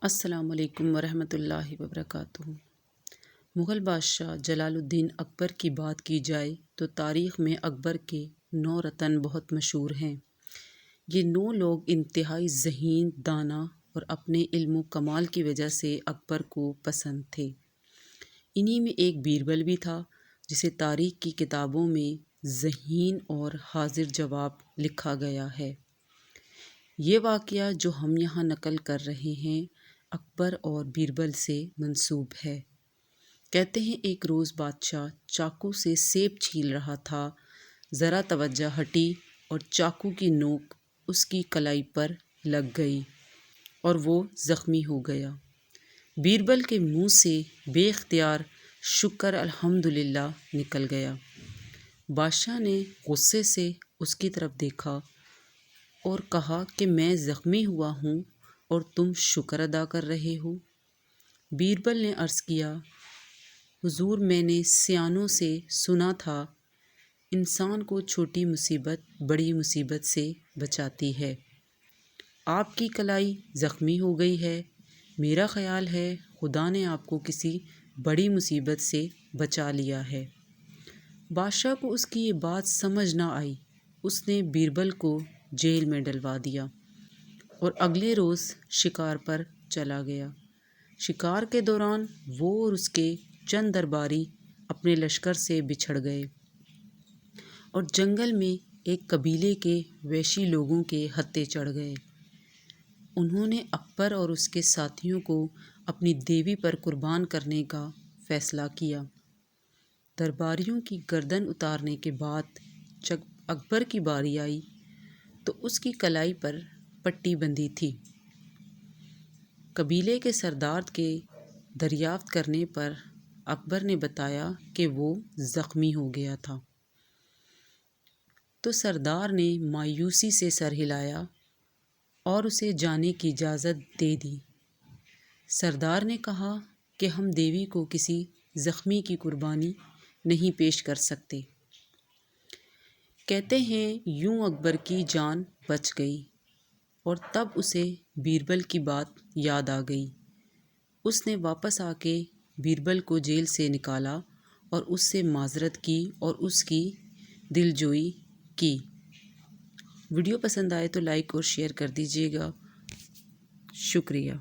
السلام علیکم ورحمۃ اللہ وبرکاتہ۔ مغل بادشاہ جلال الدین اکبر کی بات کی جائے تو تاریخ میں اکبر کے 9 رتن بہت مشہور ہیں۔ یہ 9 لوگ انتہائی ذہین، دانا اور اپنے علم و کمال کی وجہ سے اکبر کو پسند تھے۔ انہی میں ایک بیربل بھی تھا جسے تاریخ کی کتابوں میں ذہین اور حاضر جواب لکھا گیا ہے۔ یہ واقعہ جو ہم یہاں نقل کر رہے ہیں اکبر اور بیربل سے منسوب ہے۔ کہتے ہیں ایک روز بادشاہ چاقو سے سیب چھیل رہا تھا، ذرا توجہ ہٹی اور چاقو کی نوک اس کی کلائی پر لگ گئی اور وہ زخمی ہو گیا۔ بیربل کے منہ سے بے اختیار شکر الحمدللہ نکل گیا۔ بادشاہ نے غصے سے اس کی طرف دیکھا اور کہا کہ میں زخمی ہوا ہوں اور تم شکر ادا کر رہے ہو۔ بیربل نے عرض کیا، حضور میں نے سیانوں سے سنا تھا انسان کو چھوٹی مصیبت بڑی مصیبت سے بچاتی ہے۔ آپ کی کلائی زخمی ہو گئی ہے، میرا خیال ہے خدا نے آپ کو کسی بڑی مصیبت سے بچا لیا ہے۔ بادشاہ کو اس کی یہ بات سمجھ نہ آئی۔ اس نے بیربل کو جیل میں ڈلوا دیا اور اگلے روز شکار پر چلا گیا۔ شکار کے دوران وہ اور اس کے چند درباری اپنے لشکر سے بچھڑ گئے اور جنگل میں ایک قبیلے کے وحشی لوگوں کے ہتھے چڑھ گئے۔ انہوں نے اکبر اور اس کے ساتھیوں کو اپنی دیوی پر قربان کرنے کا فیصلہ کیا۔ درباریوں کی گردن اتارنے کے بعد جب اکبر کی باری آئی تو اس کی کلائی پر پٹی بندھی تھی۔ قبیلے کے سردار کے دریافت کرنے پر اکبر نے بتایا کہ وہ زخمی ہو گیا تھا، تو سردار نے مایوسی سے سر ہلایا اور اسے جانے کی اجازت دے دی۔ سردار نے کہا کہ ہم دیوی کو کسی زخمی کی قربانی نہیں پیش کر سکتے۔ کہتے ہیں یوں اکبر کی جان بچ گئی اور تب اسے بیربل کی بات یاد آ گئی۔ اس نے واپس آ کے بیربل کو جیل سے نکالا اور اس سے معذرت کی اور اس کی دلجوئی کی۔ ویڈیو پسند آئے تو لائک اور شیئر کر دیجیے گا۔ شکریہ۔